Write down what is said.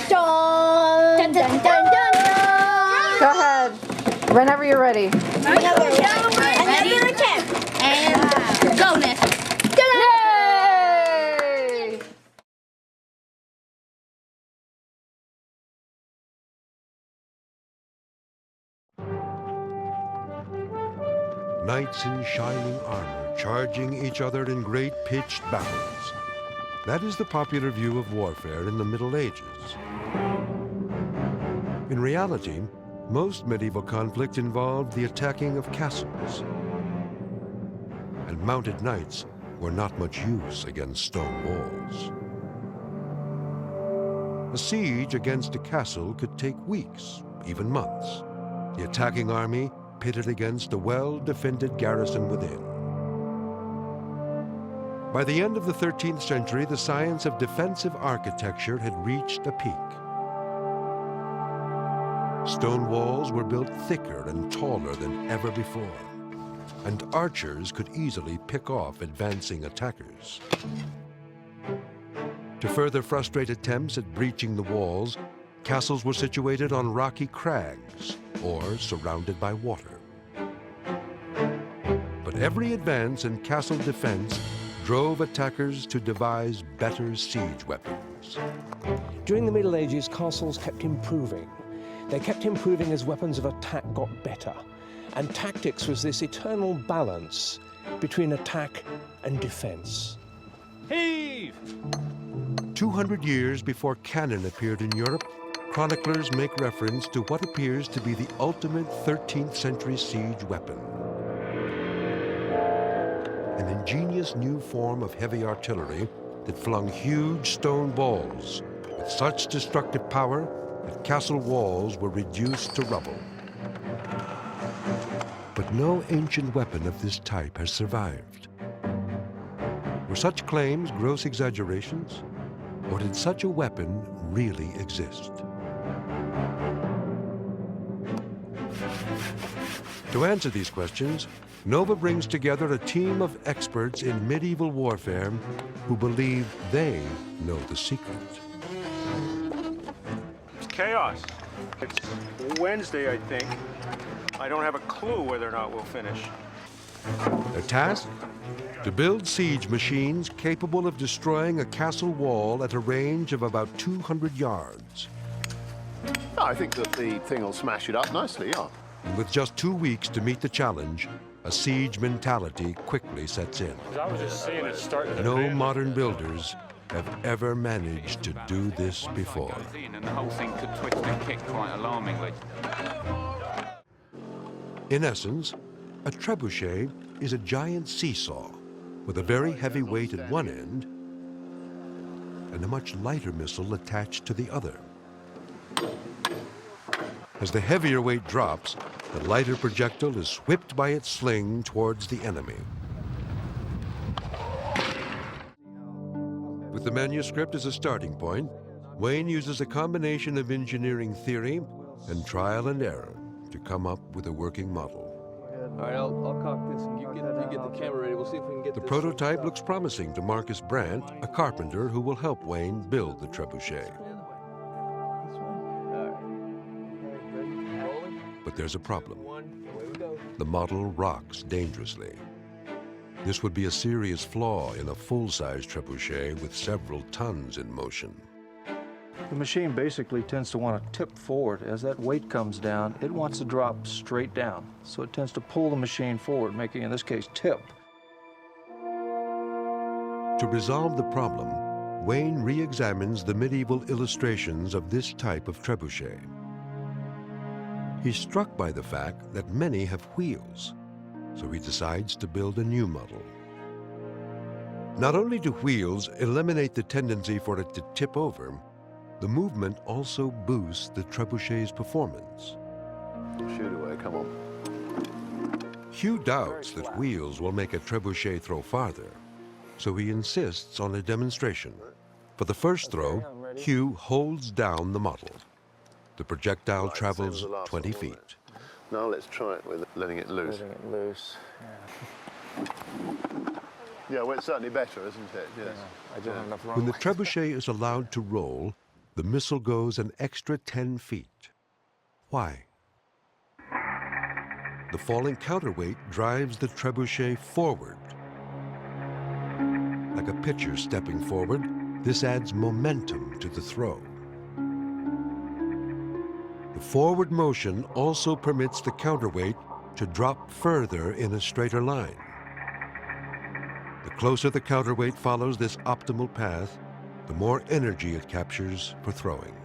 Dun, dun, dun, dun, dun. Go ahead. Whenever you're ready. Another attempt. And go, Nick. Yay! Knights in shining armor, charging each other in great pitched battles. That is the popular view of warfare in the Middle Ages. In reality, most medieval conflict involved the attacking of castles. And mounted knights were not much use against stone walls. A siege against a castle could take weeks, even months. The attacking army pitted against a well-defended garrison within. By the end of the 13th century, the science of defensive architecture had reached a peak. Stone walls were built thicker and taller than ever before, and archers could easily pick off advancing attackers. To further frustrate attempts at breaching the walls, castles were situated on rocky crags or surrounded by water. But every advance in castle defense drove attackers to devise better siege weapons. During the Middle Ages, castles kept improving. They kept improving as weapons of attack got better. And tactics was this eternal balance between attack and defense. Heave! 200 years before cannon appeared in Europe, chroniclers make reference to what appears to be the ultimate 13th century siege weapon. An ingenious new form of heavy artillery that flung huge stone balls with such destructive power that castle walls were reduced to rubble. But no ancient weapon of this type has survived. Were such claims gross exaggerations, or did such a weapon really exist? To answer these questions, Nova brings together a team of experts in medieval warfare who believe they know the secret. It's chaos. It's Wednesday, I think. I don't have a clue whether or not we'll finish. Their task? To build siege machines capable of destroying a castle wall at a range of about 200 yards. I think that the thing will smash it up nicely, yeah. And with just 2 weeks to meet the challenge, a siege mentality quickly sets in. I was just seeing it starting. No modern builders have ever managed to do this before. And the whole thing could twist and kick quite alarmingly. In essence, a trebuchet is a giant seesaw with a very heavy weight at one end and a much lighter missile attached to the other. As the heavier weight drops, the lighter projectile is whipped by its sling towards the enemy. With the manuscript as a starting point, Wayne uses a combination of engineering theory and trial and error to come up with a working model. All right, I'll cock this and you get the camera ready. We'll see if we can get The this prototype looks promising to Marcus Brandt, a carpenter who will help Wayne build the trebuchet. But there's a problem. The model rocks dangerously. This would be a serious flaw in a full-size trebuchet with several tons in motion. The machine basically tends to want to tip forward. As that weight comes down, it wants to drop straight down. So it tends to pull the machine forward, making, in this case, tip. To resolve the problem, Wayne re-examines the medieval illustrations of this type of trebuchet. He's struck by the fact that many have wheels, so he decides to build a new model. Not only do wheels eliminate the tendency for it to tip over, the movement also boosts the trebuchet's performance. Shoot away, come on. Hugh doubts that wheels will make a trebuchet throw farther, so he insists on a demonstration. For the first throw, Hugh holds down the model. The projectile travels 20 feet. Now let's try it with letting it loose. Letting it loose. Yeah, well, it's certainly better, isn't it? Yes. I don't have enough room. When the trebuchet is allowed to roll, the missile goes an extra 10 feet. Why? The falling counterweight drives the trebuchet forward. Like a pitcher stepping forward, this adds momentum to the throw. The forward motion also permits the counterweight to drop further in a straighter line. The closer the counterweight follows this optimal path, the more energy it captures for throwing.